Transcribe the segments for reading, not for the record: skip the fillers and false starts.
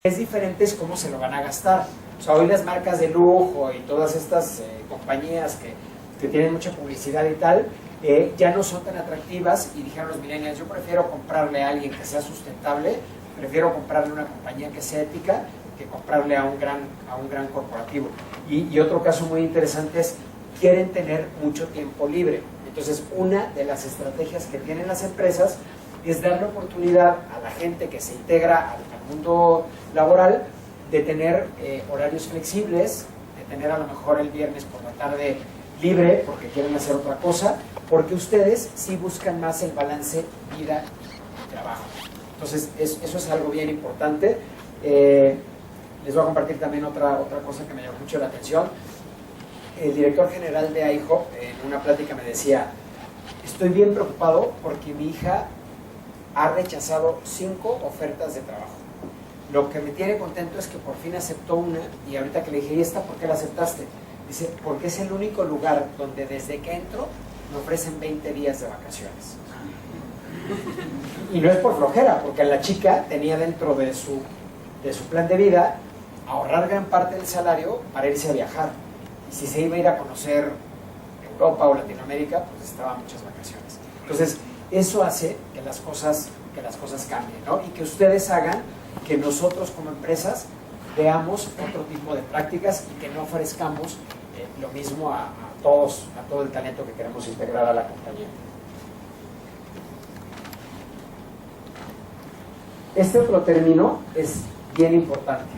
Es diferente es cómo se lo van a gastar. O sea, hoy las marcas de lujo y todas estas compañías que tienen mucha publicidad y tal, ya no son tan atractivas, y dijeron los millennials, yo prefiero comprarle a alguien que sea sustentable, prefiero comprarle a una compañía que sea ética, que comprarle a un gran corporativo. Y otro caso muy interesante es, quieren tener mucho tiempo libre. Entonces, una de las estrategias que tienen las empresas es darle oportunidad a la gente que se integra al mundo laboral de tener horarios flexibles, de tener a lo mejor el viernes por la tarde libre porque quieren hacer otra cosa, porque ustedes sí buscan más el balance vida y trabajo. Entonces, eso es algo bien importante. Les voy a compartir también otra cosa que me llamó mucho la atención. El director general de IHOP en una plática me decía, estoy bien preocupado porque mi hija ha rechazado 5 ofertas de trabajo. Lo que me tiene contento es que por fin aceptó una, y ahorita que le dije, ¿y esta por qué la aceptaste? Dice, porque es el único lugar donde desde que entro me ofrecen 20 días de vacaciones. Y no es por flojera, porque la chica tenía dentro de su plan de vida ahorrar gran parte del salario para irse a viajar. Y si se iba a ir a conocer Europa o Latinoamérica, pues estaba muchas vacaciones. Entonces, eso hace que las cosas cambien, ¿no? Y que ustedes hagan que nosotros como empresas veamos otro tipo de prácticas y que no ofrezcamos lo mismo a todo el talento que queremos integrar a la compañía. Este otro término es bien importante.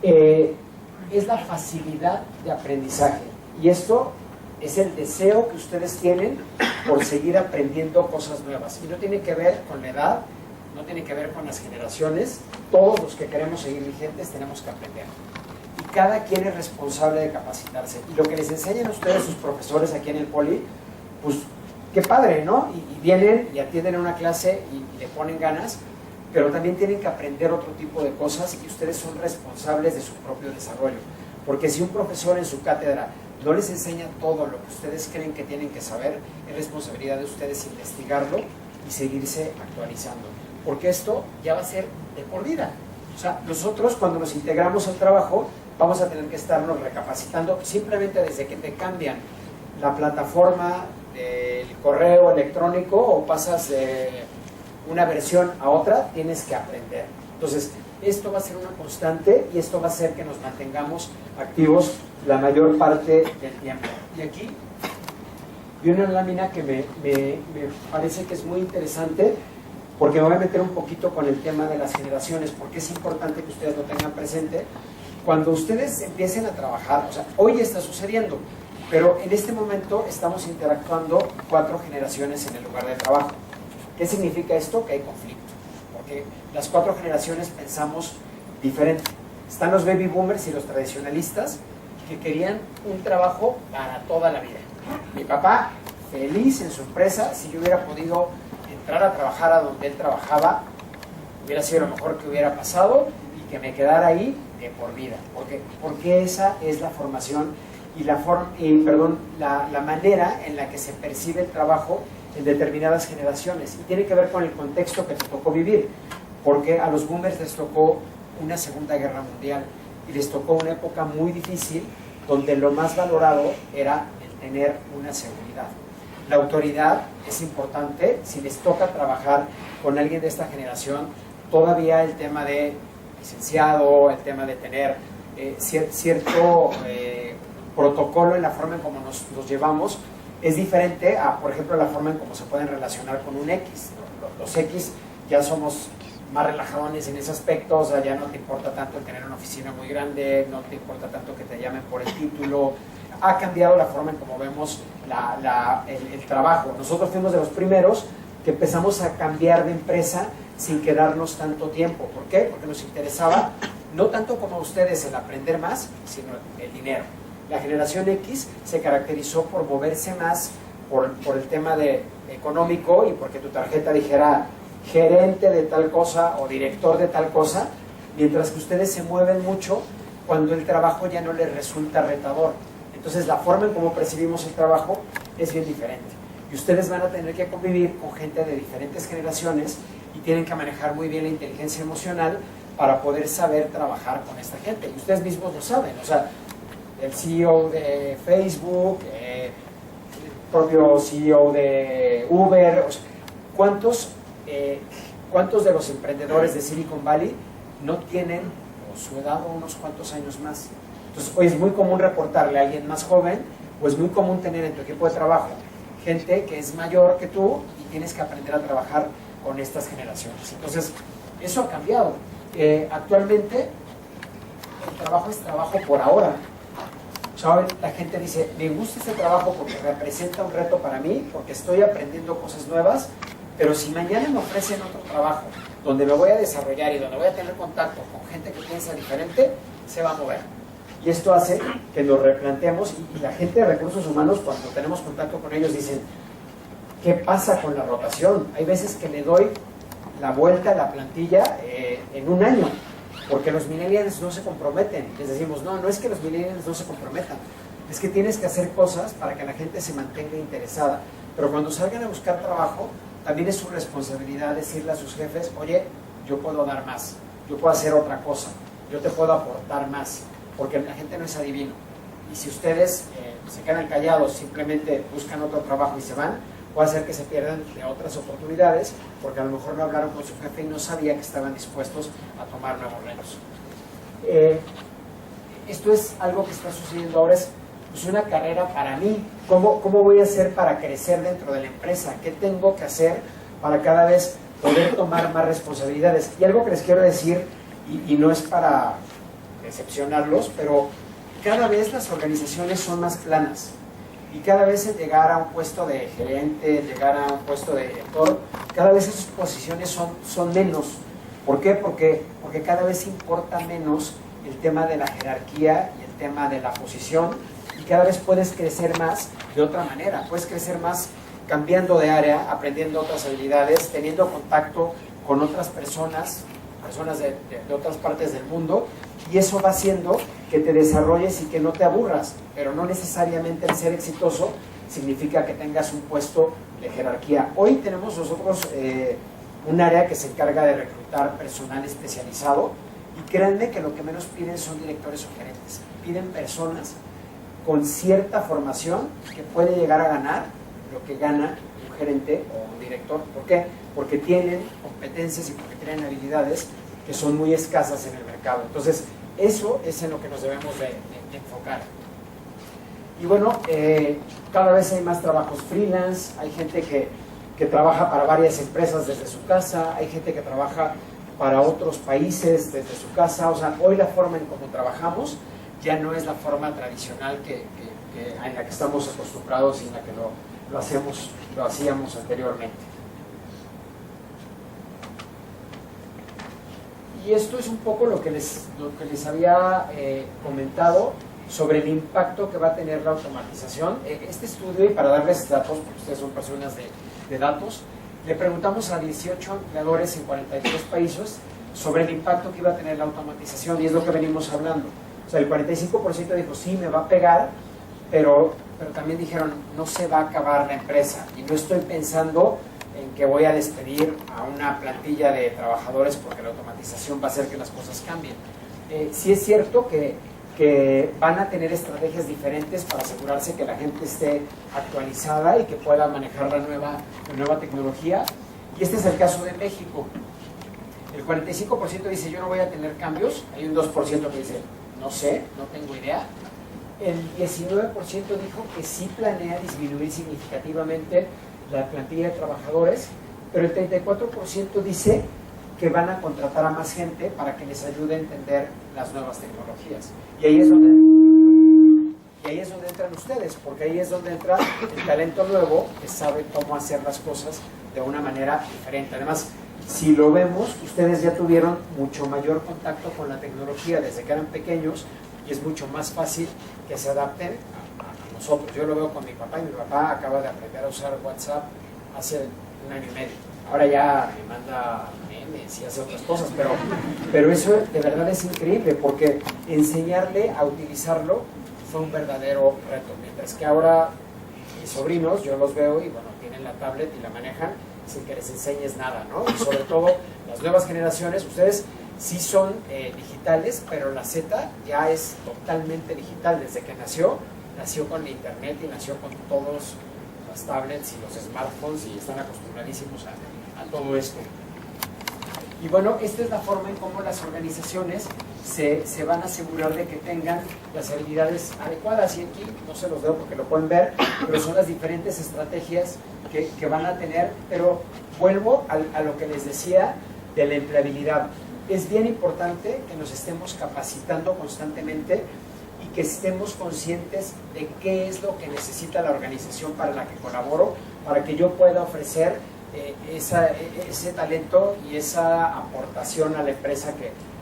Es la facilidad de aprendizaje, y esto es el deseo que ustedes tienen por seguir aprendiendo cosas nuevas, y no tiene que ver con la edad, no tiene que ver con las generaciones. Todos los que queremos seguir vigentes tenemos que aprender, y cada quien es responsable de capacitarse, y lo que les enseñan a ustedes sus profesores aquí en el Poli, pues qué padre, ¿no? Y vienen y atienden a una clase y le ponen ganas, pero también tienen que aprender otro tipo de cosas, y ustedes son responsables de su propio desarrollo. Porque si un profesor en su cátedra no les enseña todo lo que ustedes creen que tienen que saber, es responsabilidad de ustedes investigarlo y seguirse actualizando. Porque esto ya va a ser de por vida. O sea, nosotros cuando nos integramos al trabajo vamos a tener que estarnos recapacitando simplemente desde que te cambian la plataforma del correo electrónico o pasas de una versión a otra, tienes que aprender. Entonces, esto va a ser una constante, y esto va a hacer que nos mantengamos activos la mayor parte del tiempo. Y aquí vi una lámina que me parece que es muy interesante, porque me voy a meter un poquito con el tema de las generaciones, porque es importante que ustedes lo tengan presente. Cuando ustedes empiecen a trabajar, o sea, hoy está sucediendo, pero en este momento estamos interactuando 4 generaciones en el lugar de trabajo. ¿Qué significa esto? Que hay conflicto, porque las 4 generaciones pensamos diferente. Están los baby boomers y los tradicionalistas que querían un trabajo para toda la vida. Mi papá, feliz en su empresa, si yo hubiera podido entrar a trabajar a donde él trabajaba, hubiera sido lo mejor que hubiera pasado, y que me quedara ahí de por vida. Porque esa es la formación y la manera en la que se percibe el trabajo en determinadas generaciones, y tiene que ver con el contexto que te tocó vivir, porque a los boomers les tocó una Segunda Guerra Mundial, y les tocó una época muy difícil donde lo más valorado era el tener una seguridad. La autoridad es importante. Si les toca trabajar con alguien de esta generación, todavía el tema de licenciado, el tema de tener cierto protocolo en la forma en cómo nos llevamos, es diferente a, por ejemplo, la forma en cómo se pueden relacionar con un X. Los X ya somos más relajadones en ese aspecto, o sea, ya no te importa tanto el tener una oficina muy grande, no te importa tanto que te llamen por el título. Ha cambiado la forma en cómo vemos el trabajo. Nosotros fuimos de los primeros que empezamos a cambiar de empresa sin quedarnos tanto tiempo. ¿Por qué? Porque nos interesaba, no tanto como a ustedes el aprender más, sino el dinero. La generación X se caracterizó por moverse más por el tema económico, y porque tu tarjeta dijera gerente de tal cosa o director de tal cosa, mientras que ustedes se mueven mucho cuando el trabajo ya no les resulta retador. Entonces la forma en cómo percibimos el trabajo es bien diferente, y ustedes van a tener que convivir con gente de diferentes generaciones, y tienen que manejar muy bien la inteligencia emocional para poder saber trabajar con esta gente. Y ustedes mismos lo saben, o sea, el CEO de Facebook, el propio CEO de Uber, o sea, ¿cuántos de los emprendedores de Silicon Valley no tienen su edad o unos cuantos años más? Entonces, hoy es muy común reportarle a alguien más joven, o es muy común tener en tu equipo de trabajo gente que es mayor que tú y tienes que aprender a trabajar con estas generaciones. Entonces, eso ha cambiado. Actualmente, el trabajo es trabajo por ahora. O sea, la gente dice, me gusta este trabajo porque representa un reto para mí, porque estoy aprendiendo cosas nuevas, pero si mañana me ofrecen otro trabajo donde me voy a desarrollar y donde voy a tener contacto con gente que piensa diferente, se va a mover. Y esto hace que nos replanteemos, y la gente de recursos humanos, cuando tenemos contacto con ellos, dicen, ¿qué pasa con la rotación? Hay veces que le doy la vuelta a la plantilla en un año, porque los millennials no se comprometen. Les decimos, no es que los millennials no se comprometan, es que tienes que hacer cosas para que la gente se mantenga interesada. Pero cuando salgan a buscar trabajo, también es su responsabilidad decirle a sus jefes, oye, yo puedo dar más, yo puedo hacer otra cosa, yo te puedo aportar más, porque la gente no es adivino. Y si ustedes se quedan callados, simplemente buscan otro trabajo y se van, puede hacer que se pierdan de otras oportunidades, porque a lo mejor no hablaron con su jefe y no sabía que estaban dispuestos a tomar nuevos retos. Esto es algo que está sucediendo ahora, es pues, una carrera para mí. ¿Cómo voy a hacer para crecer dentro de la empresa? ¿Qué tengo que hacer para cada vez poder tomar más responsabilidades? Y algo que les quiero decir, y no es para decepcionarlos, pero cada vez las organizaciones son más planas. Y cada vez el llegar a un puesto de gerente, llegar a un puesto de director, cada vez esas posiciones son menos. ¿Por qué? Porque cada vez importa menos el tema de la jerarquía y el tema de la posición, y cada vez puedes crecer más de otra manera. Puedes crecer más cambiando de área, aprendiendo otras habilidades, teniendo contacto con otras personas de otras partes del mundo, y eso va haciendo que te desarrolles y que no te aburras, pero no necesariamente el ser exitoso significa que tengas un puesto de jerarquía. Hoy tenemos nosotros un área que se encarga de reclutar personal especializado, y créanme que lo que menos piden son directores o gerentes, piden personas con cierta formación que puede llegar a ganar lo que gana un gerente o un director. ¿Por qué? Porque tienen competencias y porque tienen habilidades que son muy escasas en el mercado. Entonces, eso es en lo que nos debemos de enfocar. Y bueno, cada vez hay más trabajos freelance, hay gente que trabaja para varias empresas desde su casa, hay gente que trabaja para otros países desde su casa. O sea, hoy la forma en cómo trabajamos ya no es la forma tradicional en la que estamos acostumbrados y en la que lo hacíamos anteriormente. Y esto es un poco lo que les había comentado sobre el impacto que va a tener la automatización. Este estudio, y para darles datos, porque ustedes son personas de datos, le preguntamos a 18 empleadores en 43 países sobre el impacto que iba a tener la automatización, y es lo que venimos hablando. O sea, el 45% dijo, sí, me va a pegar, pero también dijeron, no se va a acabar la empresa, y no estoy pensando en que voy a despedir a una plantilla de trabajadores porque la automatización va a hacer que las cosas cambien. Sí es cierto que van a tener estrategias diferentes para asegurarse que la gente esté actualizada y que pueda manejar la nueva tecnología, y este es el caso de México. El 45% dice, yo no voy a tener cambios. Hay un 2% que dice, no sé, no tengo idea. El 19% dijo que sí planea disminuir significativamente la plantilla de trabajadores, pero el 34% dice que van a contratar a más gente para que les ayude a entender las nuevas tecnologías. Y ahí es donde entran ustedes, porque ahí es donde entra el talento nuevo que sabe cómo hacer las cosas de una manera diferente. Además, si lo vemos, ustedes ya tuvieron mucho mayor contacto con la tecnología desde que eran pequeños, y es mucho más fácil que se adapten a nosotros. Yo lo veo con mi papá, y mi papá acaba de aprender a usar WhatsApp hace un año y medio. Ahora ya me manda memes y hace otras cosas, pero eso de verdad es increíble, porque enseñarle a utilizarlo fue un verdadero reto. Mientras que ahora mis sobrinos, yo los veo y bueno, tienen la tablet y la manejan sin que les enseñes nada, ¿no? Y sobre todo las nuevas generaciones, ustedes sí son digitales, pero la Z ya es totalmente digital. Desde que nació con internet y nació con todos las tablets y los smartphones y están acostumbradísimos a todo esto. Y bueno, esta es la forma en cómo las organizaciones se van a asegurar de que tengan las habilidades adecuadas. Y aquí no se los veo porque lo pueden ver, pero son las diferentes estrategias que van a tener. Pero vuelvo a lo que les decía de la empleabilidad. Es bien importante que nos estemos capacitando constantemente y que estemos conscientes de qué es lo que necesita la organización para la que colaboro, para que yo pueda ofrecer ese talento y esa aportación a la empresa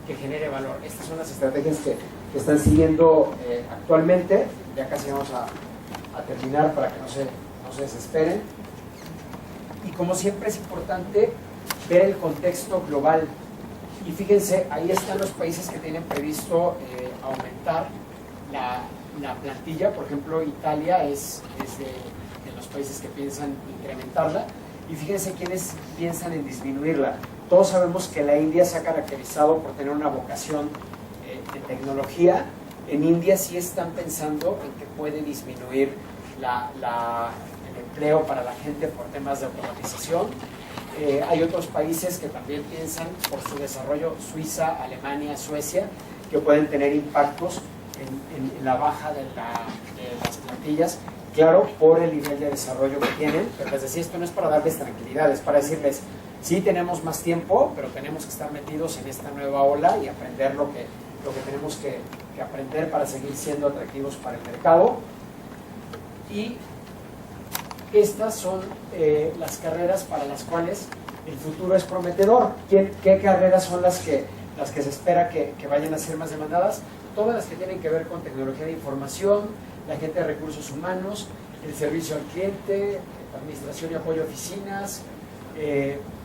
que genere valor. Estas son las estrategias que están siguiendo actualmente. Ya casi vamos a terminar para que no se desesperen. Y como siempre es importante ver el contexto global. Y fíjense, ahí están los países que tienen previsto aumentar la plantilla. Por ejemplo, Italia es de los países que piensan incrementarla. Y fíjense quiénes piensan en disminuirla. Todos sabemos que la India se ha caracterizado por tener una vocación de tecnología. En India sí están pensando en que puede disminuir el empleo para la gente por temas de automatización. Hay otros países que también piensan por su desarrollo, Suiza, Alemania, Suecia, que pueden tener impactos en la baja de las plantillas. Claro, por el nivel de desarrollo que tienen, pero les decía, esto no es para darles tranquilidad, es para decirles, sí tenemos más tiempo, pero tenemos que estar metidos en esta nueva ola y aprender lo que tenemos que aprender para seguir siendo atractivos para el mercado. Y estas son las carreras para las cuales el futuro es prometedor. ¿Qué carreras son las que se espera que vayan a ser más demandadas? Todas las que tienen que ver con tecnología de información, la gente de recursos humanos, el servicio al cliente, administración y apoyo a oficinas,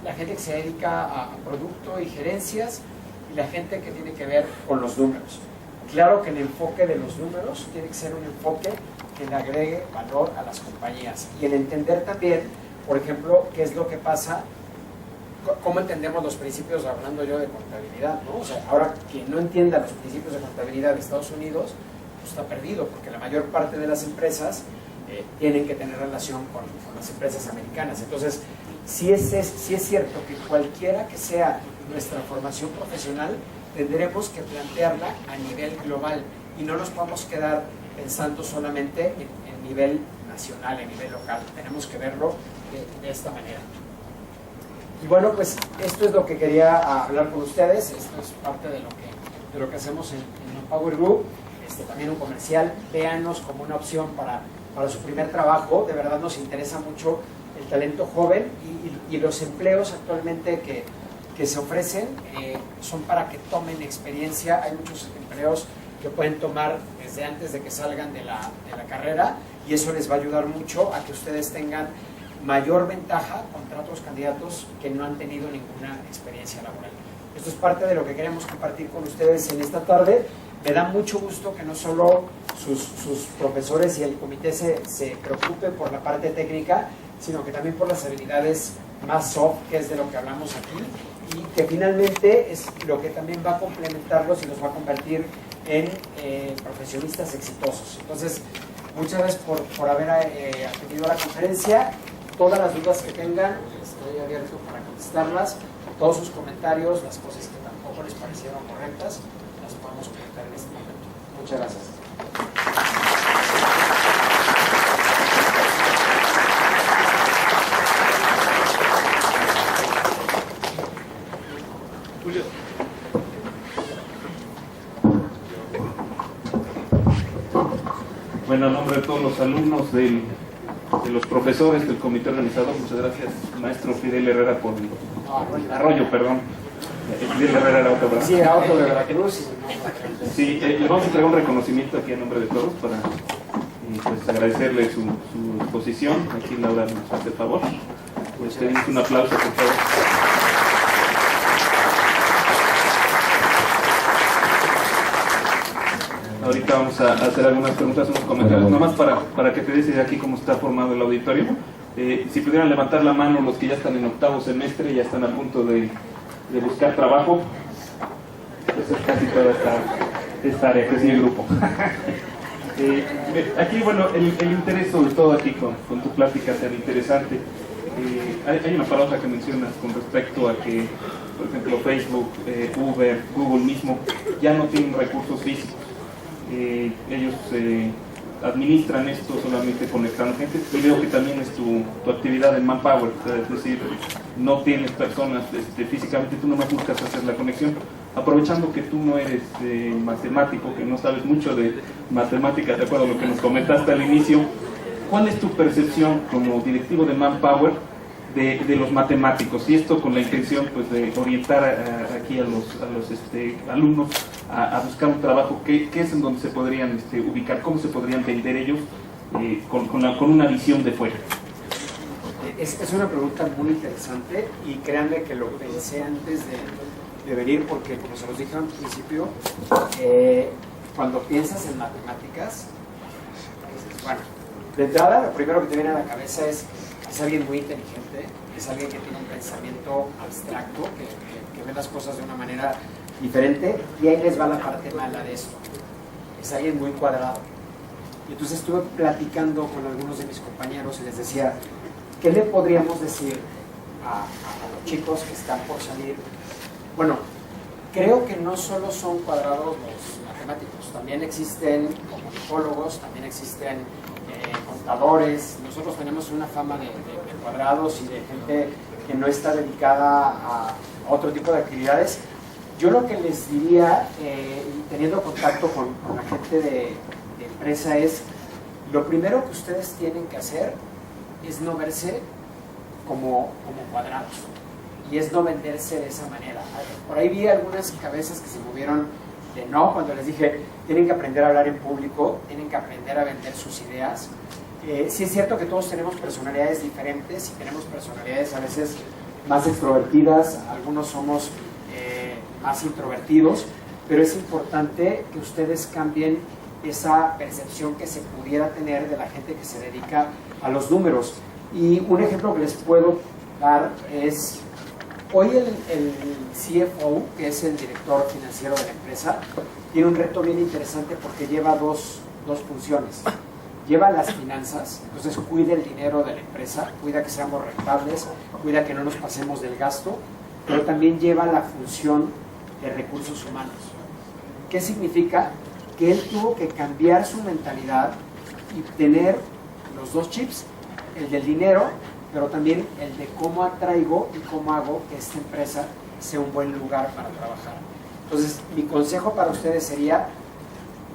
la gente que se dedica a producto y gerencias, y la gente que tiene que ver con los números. Claro que el enfoque de los números tiene que ser un enfoque que le agregue valor a las compañías, y el entender también, por ejemplo, qué es lo que pasa, cómo entendemos los principios, hablando yo de contabilidad, ¿no? O sea, ahora quien no entienda los principios de contabilidad de Estados Unidos, pues está perdido, porque la mayor parte de las empresas tienen que tener relación con las empresas americanas. Entonces, sí es cierto que cualquiera que sea nuestra formación profesional, tendremos que plantearla a nivel global y no nos podemos quedar pensando solamente en nivel nacional, en nivel local. Tenemos que verlo de esta manera. Y bueno, pues esto es lo que quería hablar con ustedes. Esto es parte de lo que hacemos en Power Group. También un comercial. Véanos como una opción para su primer trabajo. De verdad nos interesa mucho el talento joven y los empleos actualmente que se ofrecen son para que tomen experiencia. Hay muchos empleos que pueden tomar desde antes de que salgan de la carrera, y eso les va a ayudar mucho a que ustedes tengan mayor ventaja contra otros candidatos que no han tenido ninguna experiencia laboral. Esto es parte de lo que queremos compartir con ustedes en esta tarde. Me da mucho gusto que no solo sus profesores y el comité se preocupen por la parte técnica, sino que también por las habilidades más soft, que es de lo que hablamos aquí, y que finalmente es lo que también va a complementarlos y los va a convertir en profesionistas exitosos. Entonces, muchas gracias por haber atendido a la conferencia. Todas las dudas que tengan, estoy abierto para contestarlas. Todos sus comentarios, las cosas que tampoco les parecieron correctas, las podemos comentar en este momento. Muchas gracias. Julio. Bueno, a nombre de todos los alumnos, de los profesores del comité organizador, muchas gracias, maestro Fidel Herrera, por Arroyo, perdón. Fidel Herrera era otro, ¿verdad? Sí, era otro de Veracruz. Sí, le vamos a entregar un reconocimiento aquí a nombre de todos para pues, agradecerle su exposición. Aquí Laura nos hace el favor. Pues tenemos un aplauso, por favor. Ahorita vamos a hacer algunas preguntas, unos comentarios, nomás para que te des idea aquí cómo está formado el auditorio. Si pudieran levantar la mano los que ya están en octavo semestre, ya están a punto de buscar trabajo. es casi toda esta área, que es mi grupo. Aquí, bueno, el interés sobre todo aquí con tu plática tan interesante. Hay una palabra que mencionas con respecto a que, por ejemplo, Facebook, Uber, Google mismo, ya no tienen recursos físicos. Ellos administran esto solamente conectando gente. Yo veo que también es tu actividad en Manpower, es decir, no tienes personas físicamente, tú nomás buscas hacer la conexión. Aprovechando que tú no eres matemático, que no sabes mucho de matemáticas, de acuerdo a lo que nos comentaste al inicio, ¿cuál es tu percepción como directivo de Manpower de los matemáticos? Y esto con la intención pues, de orientar aquí a los alumnos a buscar un trabajo. ¿Qué es en donde se podrían ubicar? ¿Cómo se podrían vender ellos con una visión de fuera? Es una pregunta muy interesante y créanme que lo pensé antes de venir porque, como se los dije al principio, cuando piensas en matemáticas, bueno, de entrada lo primero que te viene a la cabeza es alguien muy inteligente, es alguien que tiene un pensamiento abstracto, que ve las cosas de una manera diferente, y ahí les va la parte mala de esto. Es alguien muy cuadrado. Y entonces estuve platicando con algunos de mis compañeros y les decía, ¿qué le podríamos decir a los chicos que están por salir? Bueno, creo que no solo son cuadrados los matemáticos, también existen comunicólogos, también existen contadores. Nosotros tenemos una fama de cuadrados y de gente que no está dedicada a otro tipo de actividades. Yo lo que les diría, teniendo contacto con la gente de empresa, es lo primero que ustedes tienen que hacer es no verse como cuadrados y es no venderse de esa manera. Por ahí vi algunas cabezas que se movieron de no cuando les dije tienen que aprender a hablar en público, tienen que aprender a vender sus ideas. Sí es cierto que todos tenemos personalidades diferentes y tenemos personalidades a veces más extrovertidas, algunos somos más introvertidos, pero es importante que ustedes cambien esa percepción que se pudiera tener de la gente que se dedica a los números. Y un ejemplo que les puedo dar es, hoy el CFO, que es el director financiero de la empresa, tiene un reto bien interesante porque lleva dos funciones. Lleva las finanzas, entonces cuida el dinero de la empresa, cuida que seamos rentables, cuida que no nos pasemos del gasto, pero también lleva la función de recursos humanos. ¿Qué significa? Que él tuvo que cambiar su mentalidad y tener los dos chips, el del dinero, pero también el de cómo atraigo y cómo hago que esta empresa sea un buen lugar para trabajar. Entonces, mi consejo para ustedes sería,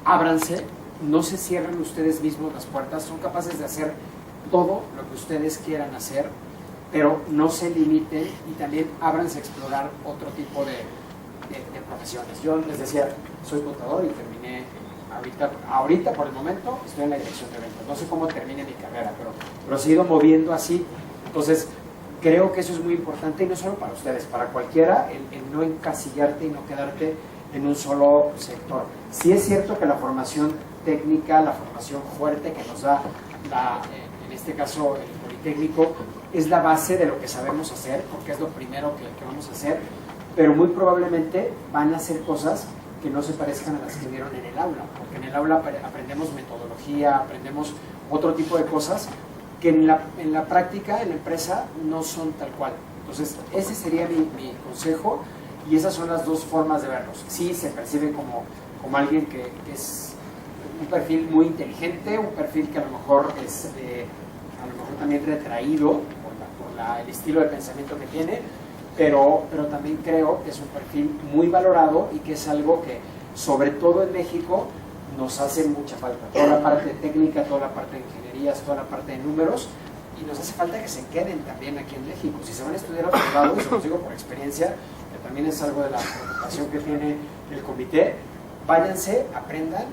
ábranse, no se cierren ustedes mismos las puertas, son capaces de hacer todo lo que ustedes quieran hacer, pero no se limiten y también ábranse a explorar otro tipo de profesiones. Yo les decía, soy contador y terminé ahorita por el momento estoy en la dirección de ventas, no sé cómo termine mi carrera, pero he sido moviendo así. Entonces creo que eso es muy importante y no solo para ustedes, para cualquiera, el no encasillarte y no quedarte en un solo sector. Sí es cierto que la formación técnica, la formación fuerte que nos da en este caso el Politécnico, es la base de lo que sabemos hacer, porque es lo primero que vamos a hacer, pero muy probablemente van a hacer cosas que no se parezcan a las que vieron en el aula, porque en el aula aprendemos metodología, aprendemos otro tipo de cosas que en la práctica, en la empresa, no son tal cual. Entonces, ese sería mi consejo y esas son las dos formas de verlos. Sí, se percibe como alguien que es un perfil muy inteligente, un perfil que a lo mejor es también retraído por el estilo de pensamiento que tiene, pero también creo que es un perfil muy valorado y que es algo que, sobre todo en México, nos hace mucha falta. Toda la parte técnica, toda la parte de ingenierías, toda la parte de números, y nos hace falta que se queden también aquí en México. Si se van a estudiar a otros lados, y se los digo por experiencia, que también es algo de la preocupación que tiene el comité, váyanse, aprendan,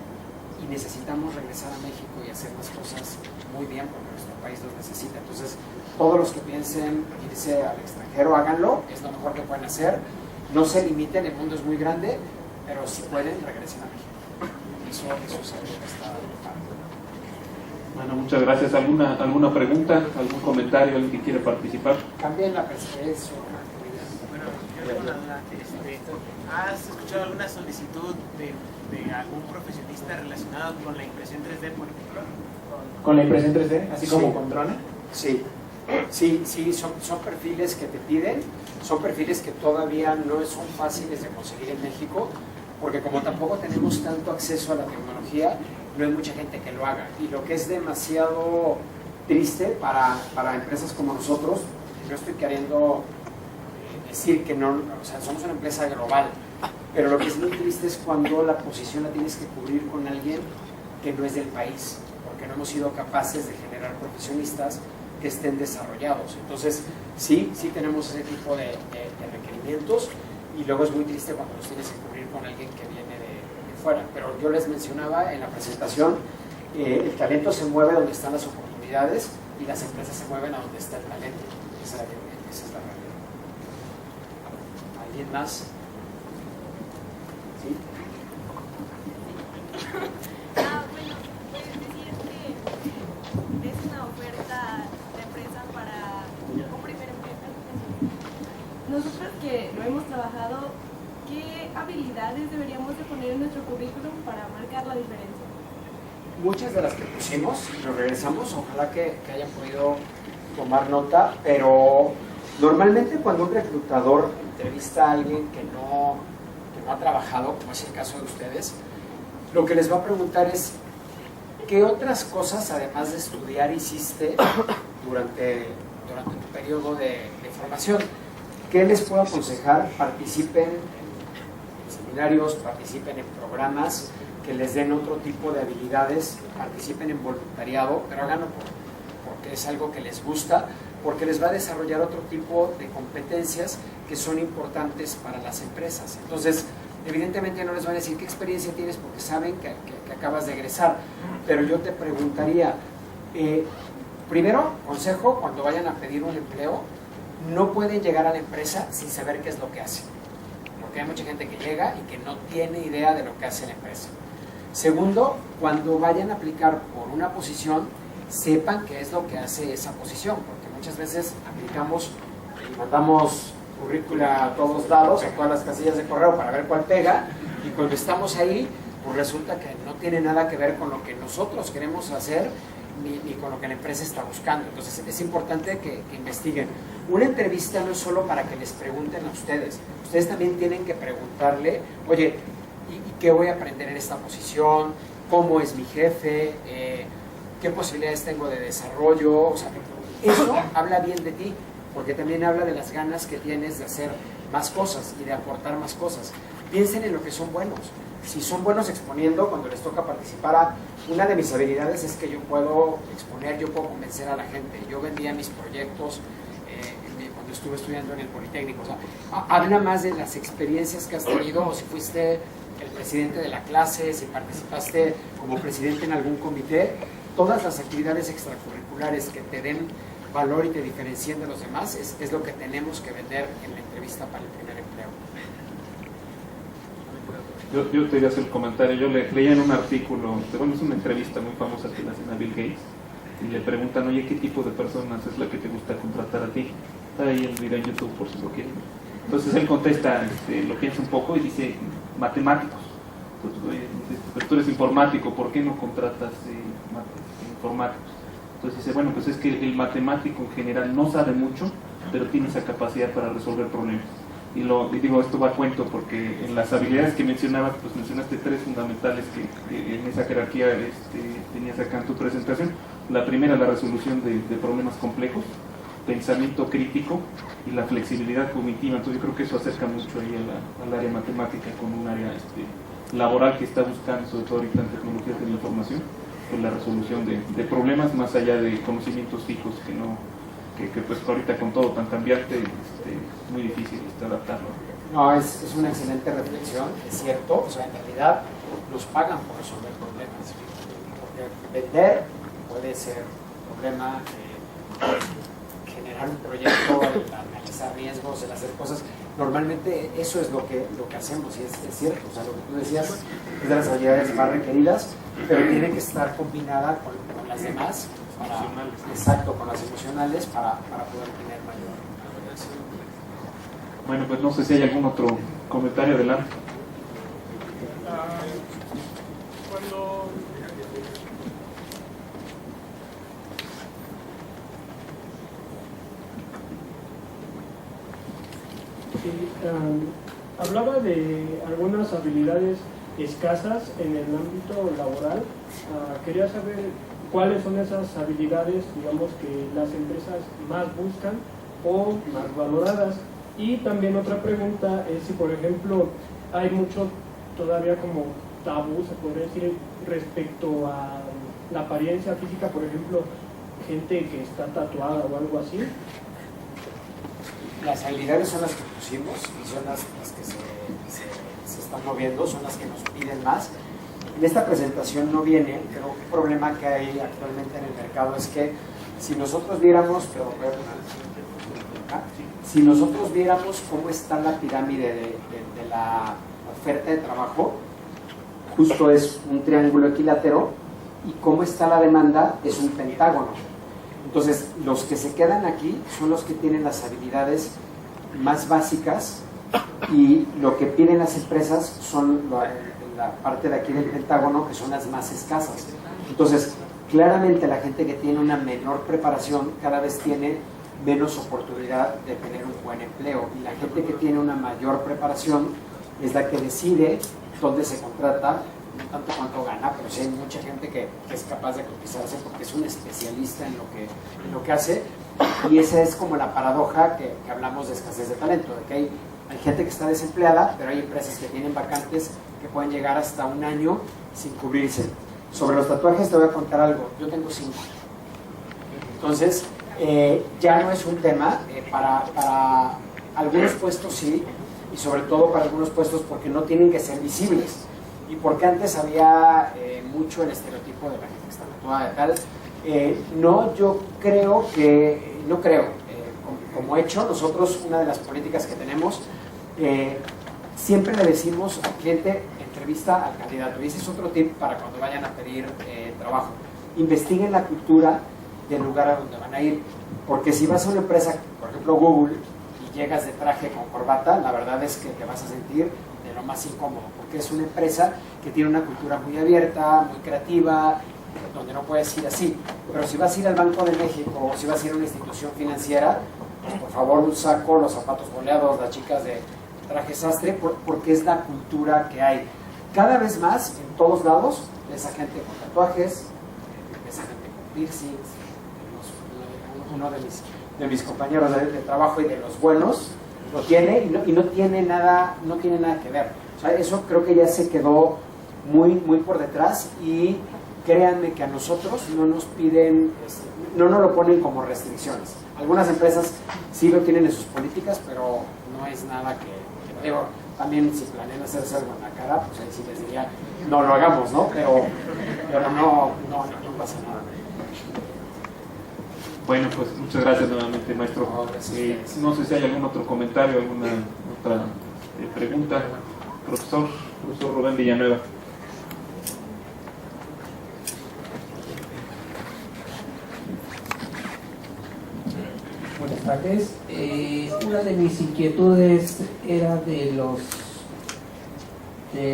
y necesitamos regresar a México y hacer las cosas muy bien porque nuestro país los necesita. Entonces, todos los que piensen irse al extranjero, háganlo, es lo mejor que pueden hacer. No se limiten, el mundo es muy grande, pero si pueden, regresen a México. Eso es algo que está padre. Bueno, muchas gracias. ¿Alguna pregunta, algún comentario, alguien que quiere participar? Cambien la perspectiva. Bueno, yo tengo una duda. ¿Has escuchado alguna solicitud de algún profesionista relacionado con la impresión 3D, por ejemplo? ¿Con la impresión 3D? ¿Así como Sí. con drone? Sí, son perfiles que te piden, son perfiles que todavía no son fáciles de conseguir en México, porque como tampoco tenemos tanto acceso a la tecnología, no hay mucha gente que lo haga. Y lo que es demasiado triste para empresas como nosotros, no estoy queriendo decir que no, o sea, somos una empresa global, pero lo que es muy triste es cuando la posición la tienes que cubrir con alguien que no es del país, porque no hemos sido capaces de generar profesionistas que estén desarrollados. Entonces, sí tenemos ese tipo de requerimientos, y luego es muy triste cuando los tienes que cubrir con alguien que viene de fuera. Pero yo les mencionaba en la presentación, el talento se mueve donde están las oportunidades y las empresas se mueven a donde está el talento. Esa es la realidad. ¿Alguien más? ¿Sí? Bueno, pues decir que es una oferta de empresa para un primer empleo. Nosotros que lo hemos trabajado, ¿qué habilidades deberíamos de poner en nuestro currículum para marcar la diferencia? Muchas de las que pusimos, nos regresamos, ojalá que hayan podido tomar nota, pero normalmente cuando un reclutador entrevista a alguien que no ha trabajado, como es el caso de ustedes, lo que les va a preguntar es ¿qué otras cosas, además de estudiar, hiciste durante tu periodo de formación? ¿Qué les puedo aconsejar? Participen en seminarios, participen en programas que les den otro tipo de habilidades, participen en voluntariado, pero háganlo porque es algo que les gusta, porque les va a desarrollar otro tipo de competencias que son importantes para las empresas. Entonces, evidentemente no les van a decir qué experiencia tienes porque saben que acabas de egresar, pero yo te preguntaría, primero, consejo, cuando vayan a pedir un empleo, no pueden llegar a la empresa sin saber qué es lo que hace, porque hay mucha gente que llega y que no tiene idea de lo que hace la empresa. Segundo, cuando vayan a aplicar por una posición, sepan qué es lo que hace esa posición, porque muchas veces aplicamos y mandamos currícula a todos lados, a todas las casillas de correo para ver cuál pega, y cuando estamos ahí, pues resulta que no tiene nada que ver con lo que nosotros queremos hacer ni con lo que la empresa está buscando. Entonces es importante que investiguen. Una entrevista no es solo para que les pregunten a ustedes también tienen que preguntarle, oye, ¿y qué voy a aprender en esta posición? ¿Cómo es mi jefe? ¿Qué posibilidades tengo de desarrollo? O sea, eso habla bien de ti, porque también habla de las ganas que tienes de hacer más cosas y de aportar más cosas. Piensen en lo que son buenos. Si son buenos exponiendo, cuando les toca participar, una de mis habilidades es que yo puedo exponer, yo puedo convencer a la gente. Yo vendía mis proyectos cuando estuve estudiando en el Politécnico. O sea, habla más de las experiencias que has tenido, o si fuiste el presidente de la clase, si participaste como presidente en algún comité. Todas las actividades extracurriculares que te den valor y te diferencien de los demás es lo que tenemos que vender en la entrevista para el primer empleo. Yo te iba a hacer un comentario. Yo leía en un artículo, bueno, es una entrevista muy famosa que le hacen a Bill Gates, y le preguntan, oye, ¿qué tipo de personas es la que te gusta contratar a ti? Está ahí el video en YouTube por si lo quieren. Entonces él contesta, lo piensa un poco y dice, matemáticos. Entonces, oye, pero tú eres informático, ¿por qué no contratas informáticos? Entonces dice, bueno, pues es que el matemático en general no sabe mucho, pero tiene esa capacidad para resolver problemas. Y digo, esto va a cuento porque en las habilidades que mencionabas, pues mencionaste tres fundamentales que en esa jerarquía tenías acá en tu presentación. La primera, la resolución de problemas complejos, pensamiento crítico y la flexibilidad cognitiva. Entonces yo creo que eso acerca mucho ahí al área matemática con un área laboral que está buscando, sobre todo ahorita en tecnologías de la información, pues la resolución de problemas más allá de conocimientos fijos que pues ahorita con todo tan cambiante es muy difícil adaptarlo. No, es una excelente reflexión, es cierto. O sea, en realidad nos pagan por resolver problemas, porque vender puede ser un problema, generar un proyecto, el analizar riesgos, el hacer cosas. Normalmente eso es lo que hacemos, y es cierto. O sea, lo que tú decías es de las habilidades más requeridas, pero tiene que estar combinada con las demás. Exacto, con las emocionales para poder tener mayor éxito. Bueno, pues no sé si hay algún otro comentario, adelante. Cuando hablaba de algunas habilidades escasas en el ámbito laboral, quería saber cuáles son esas habilidades, digamos, que las empresas más buscan o más valoradas. Y también otra pregunta es si, por ejemplo, hay mucho todavía como tabú, se podría decir, respecto a la apariencia física, por ejemplo, gente que está tatuada o algo así. Las habilidades son las que pusimos y son las que se están moviendo, son las que nos piden más. En esta presentación no viene, pero un problema que hay actualmente en el mercado es que si nosotros viéramos, si nosotros viéramos cómo está la pirámide de la oferta de trabajo, justo es un triángulo equilátero, y cómo está la demanda es un pentágono. Entonces, los que se quedan aquí son los que tienen las habilidades más básicas, y lo que piden las empresas son la parte de aquí del pentágono, que son las más escasas. Entonces, claramente la gente que tiene una menor preparación cada vez tiene menos oportunidad de tener un buen empleo, y la gente que tiene una mayor preparación es la que decide dónde se contrata, no tanto cuánto gana, pero sí hay mucha gente que es capaz de cotizarse porque es un especialista en lo que hace. Y esa es como la paradoja que hablamos de escasez de talento, de que hay gente que está desempleada, pero hay empresas que tienen vacantes que pueden llegar hasta un año sin cubrirse. Sobre los tatuajes te voy a contar algo. Yo tengo 5. Entonces, ya no es un tema. Para algunos puestos sí, y sobre todo para algunos puestos porque no tienen que ser visibles. Y porque antes había mucho el estereotipo de la gente que está tatuada de tal. No, yo creo que, no creo, como hecho, nosotros una de las políticas que tenemos, siempre le decimos al cliente, entrevista al candidato, y ese es otro tip para cuando vayan a pedir trabajo: investiguen la cultura del lugar a donde van a ir, porque si vas a una empresa, por ejemplo Google, y llegas de traje con corbata, la verdad es que te vas a sentir de lo más incómodo, porque es una empresa que tiene una cultura muy abierta, muy creativa, donde no puedes ir así. Pero si vas a ir al Banco de México o si vas a ir a una institución financiera, pues por favor un saco, los zapatos boleados, las chicas de traje sastre, porque es la cultura que hay. Cada vez más, en todos lados, ves a gente con tatuajes, ves a gente con piercings. Uno de mis compañeros de trabajo y de los buenos lo tiene, y no tiene nada que ver. O sea, eso creo que ya se quedó muy por detrás, y créanme que a nosotros no nos piden, no nos lo ponen como restricciones. Algunas empresas sí lo tienen en sus políticas, pero no es nada que digo, también si planean hacerse algo en la cara, pues ahí sí les diría, no lo hagamos, ¿no? Pero no pasa nada. Bueno, pues muchas gracias nuevamente, maestro. No sé si hay algún otro comentario, alguna otra pregunta. Profesor Rubén Villanueva. Buenas tardes. Una de mis inquietudes era de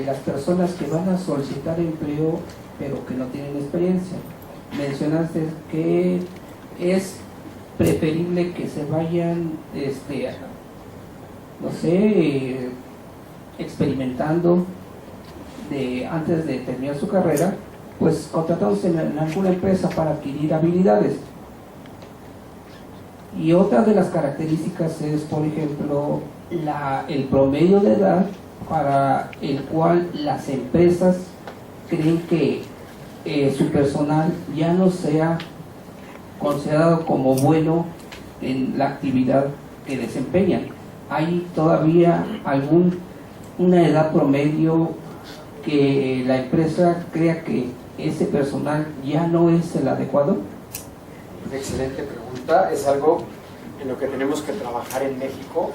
las personas que van a solicitar empleo pero que no tienen experiencia. Mencionaste que es preferible que se vayan, no sé, experimentando antes de terminar su carrera, pues contratándose en alguna empresa para adquirir habilidades. Y otra de las características es, por ejemplo, el promedio de edad para el cual las empresas creen que su personal ya no sea considerado como bueno en la actividad que desempeñan. ¿Hay todavía una edad promedio que la empresa crea que ese personal ya no es el adecuado? Excelente pregunta, es algo en lo que tenemos que trabajar en México.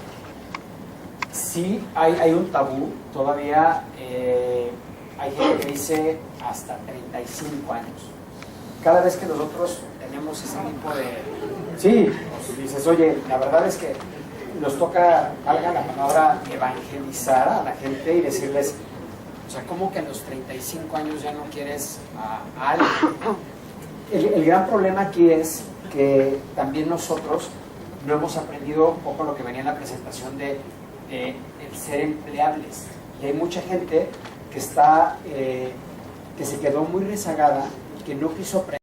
Sí hay un tabú, todavía hay gente que dice hasta 35 años. Cada vez que nosotros tenemos ese tipo de... Sí, pues dices, oye, la verdad es que nos toca, valga la palabra, evangelizar a la gente y decirles, o sea, ¿cómo que a los 35 años ya no quieres a alguien? El gran problema aquí es que también nosotros no hemos aprendido un poco lo que venía en la presentación de el ser empleables. Y hay mucha gente que está, que se quedó muy rezagada, que no quiso aprender.